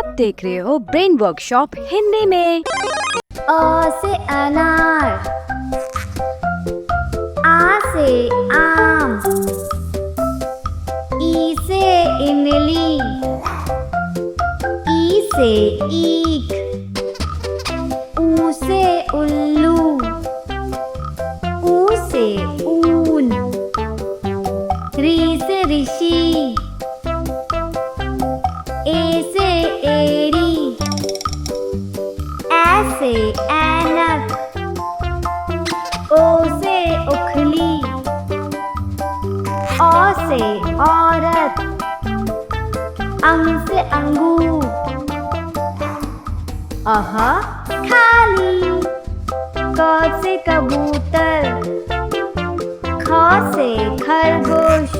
आप देख रहे हो ब्रेन वर्कशॉप हिंदी में। अ से अनार, आ से आम, ई से इमली, ई से ईख, ऊ से उल्लू, ऊ से ऊन, री से ऋषि, ए से एड़ी, ऐ से ऐनक, ओ से उखली, औ से औरत, अंग से अंगूर, अह खाली, क से कबूतर, ख से खरगोश,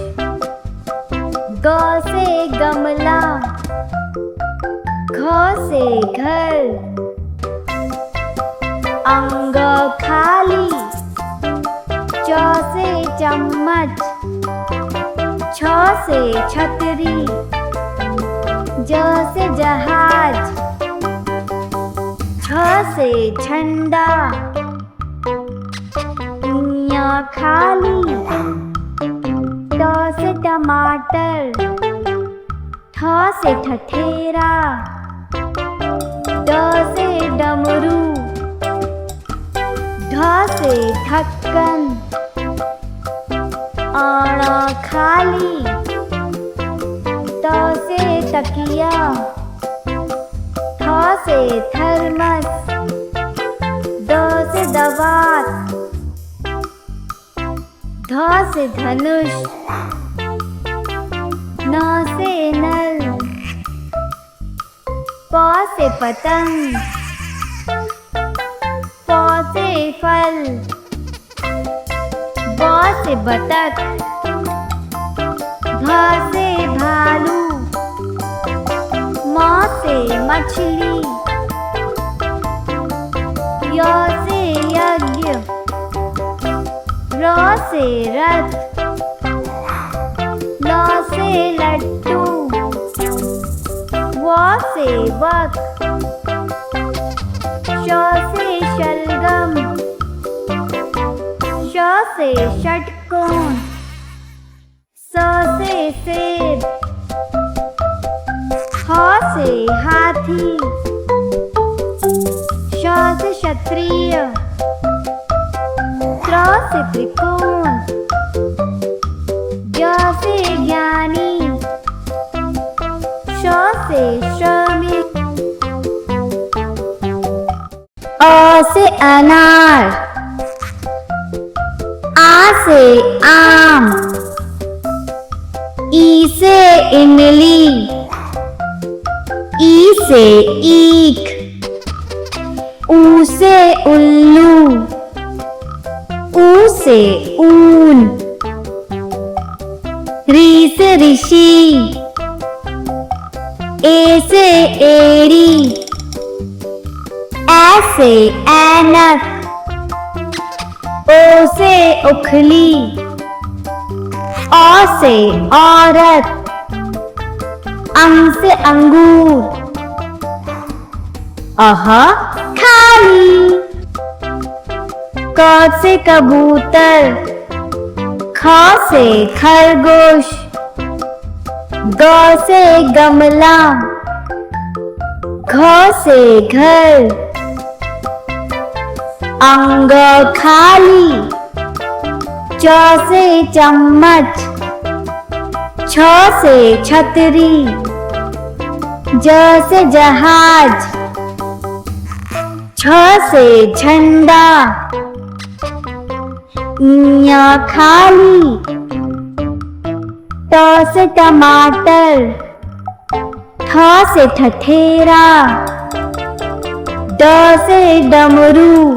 ग से गमला, घ से घर, अंग खाली, च से चम्मच, छ से छतरी, ज से जहाज, छ से झंडा, ञ खाली, ट से टमाटर, ठ से ठठेरा, ड से डमरू, ढ से ढक्कन, अण खाली, त से तकिया, थ से थर्मस, द से दवात, ध से धनुष, न से नल, प से पतंग, फ से फल, ब से बतख, भ से भालू, म से मछली, य से यज्ञ, र से रथ, ल से लड्डू, व से वक, श से शलगम, श से षटकोण, स से सेब, ह से हाथी, श से क्षत्रिय, त्र से त्रिकोण, ज से ज्ञानी, श से श्रमिक, अ से अनार, आ से आम, ई से इमली, ई से ईख, ऊ से उल्लू, ऊ से ऊन, री से ऋषि, ए से एड़ी, ऐ से ऐनक, ओ से उखली, औ से औरत, अंग से अंगूर, अह खाली, क से कबूतर, ख से खरगोश, ग से गमला, घ से घर, अंग खाली, च से चम्मच, छ से छतरी, ज से जहाज, छ से झंडा, ञ खाली, त से टमाटर, ठ से ठठेरा, ड से डमरू,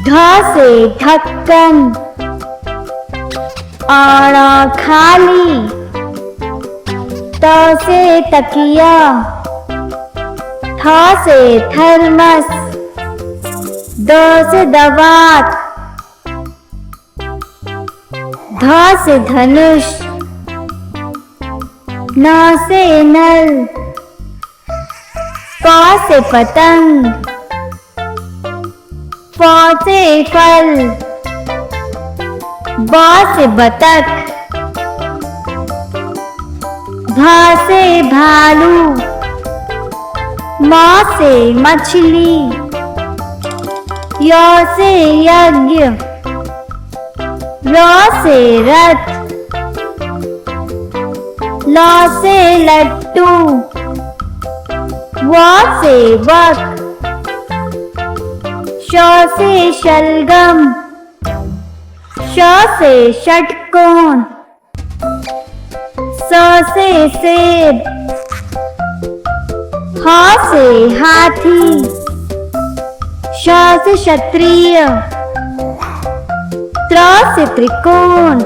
ढ से ढक्कन, अण खाली, त से तकिया, थ से थर्मस, द से दवात, ध से धनुष, न से नल, प से पतंग, फ से फल, ब से बतख, भ से भालू, म से मछली, य से यज्ञ, र से रथ, ल से लट्टू, व से वक, श से शलगम, श से षटकोण, स से सेब, ह से हाथी, श से क्षत्रिय, त्र से त्रिकोण,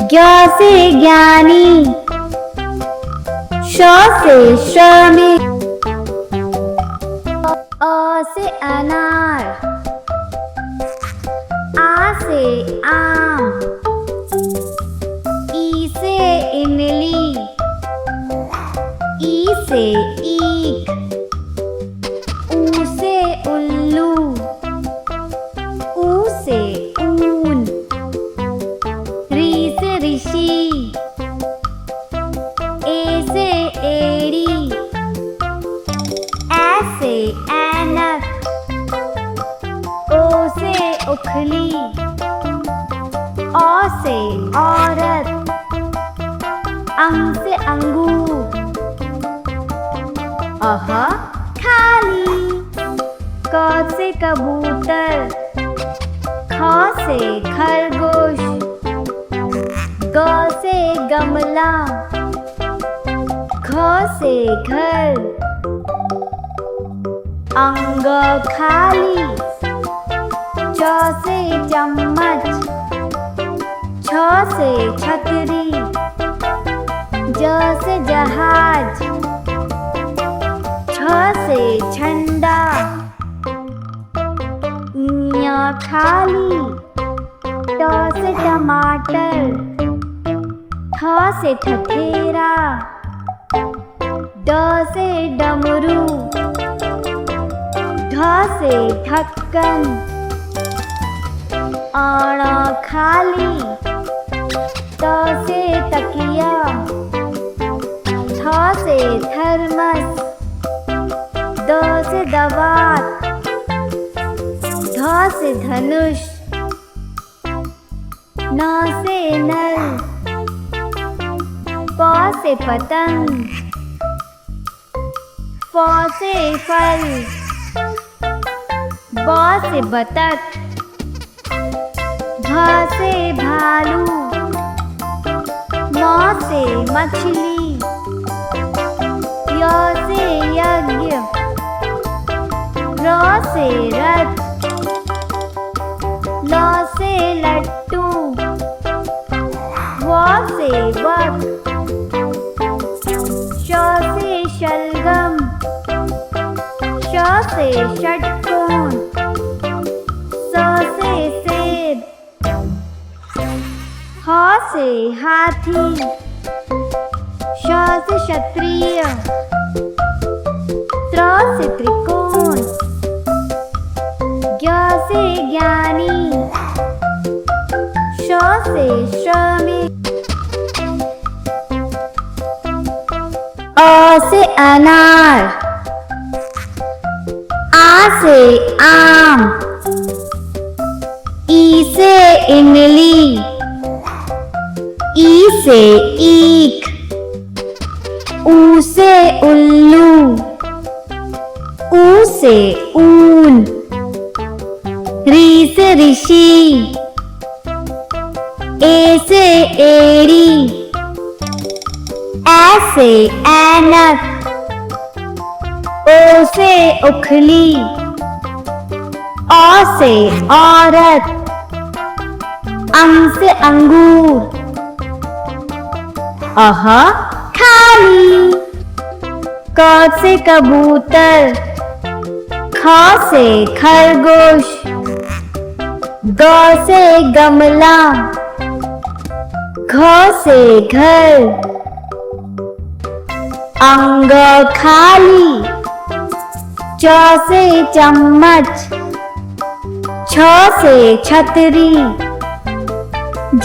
ज्ञ से ज्ञानी, श से श्रमिक, अ से अनार, आ से आम, ई से इमली, ई से ईख, ऊ से उल्लू, ऊ से ऊन, री से ऋषि, ए से एड़ी, ऐ से ऐनक, ओ से उखली, औ से औरत, अंग से अंगूर, अह खाली, क से कबूतर, ख से खरगोश, ग से गमला, घ से घर, अंग खाली, च से चम्मच, छ से छतरी, ज से जहाज, छ से झंडा, ञ खाली, ट से टमाटर, थ से ठठेरा, ड से डमरू, ढ से ढक्कन, अण खाली, त से तकिया, थ से थर्मस, द से दवात, ध से धनुष, न से नल, प से पतंग, फ से फल, ब से बतख, भ से भालू, म से मछली, य से यज्ञ, र से रथ, ल से लट्टू, व से वक, श से शलगम, श से षटकोण, स से सेब, ह से हाथी, श से क्षत्रिय, त्र से त्रिकोण, ज्ञ से ज्ञानी, श से श्रमिक, अ से अनार, आ से आम, ई से इमली, ई से ईख, ऊ से उल्लू, ऊ से ऊन, री से ऋषि, ए से एड़ी, ऐ से ऐनक, ओ से उखली, औ से औरत, अंग से अंगूर, अह खाली, क से कबूतर, ख से खरगोश, ग से गमला, घ से घर, अंग खाली। च से चम्मच। छ से छतरी।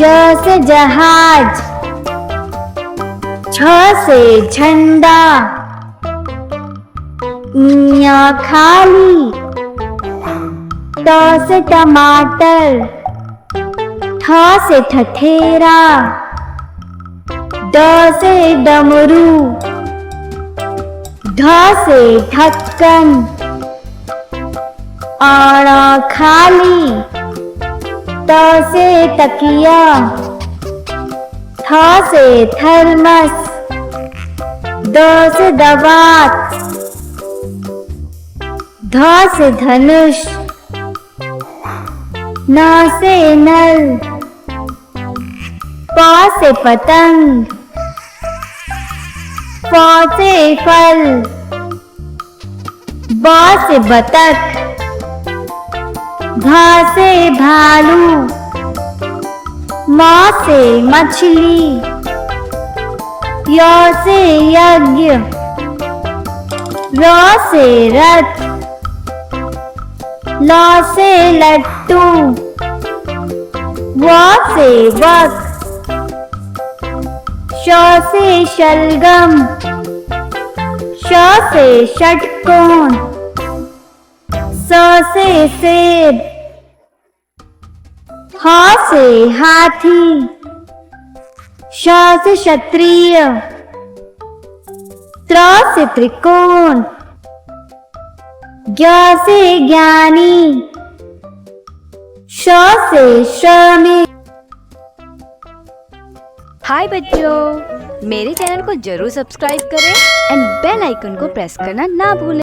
ज से जहाज। छ से झंडा। ञ खाली। ट से टमाटर। ठ से ठठेरा। ड से डमरू। ढ से ढक्कन। अण खाली। त से तकिया। थ से थर्मस। द से दवात। ध से धनुष। न से नल। प से पतंग। फ से फल। ब से बतख। भ से भालू। म से मछली। य से यज्ञ। र से रथ। ल से लट्टू। व से वक। श से शलगम। श से षटकोण। स से सेब। ह से हाथी। श से क्षत्रिय। त्र से त्रिकोण। ज्ञ से ज्ञानी। श से श्रमिक। हाय बच्चों, मेरे चैनल को जरूर सब्सक्राइब करें एंड बेल आइकन को प्रेस करना ना भूलें।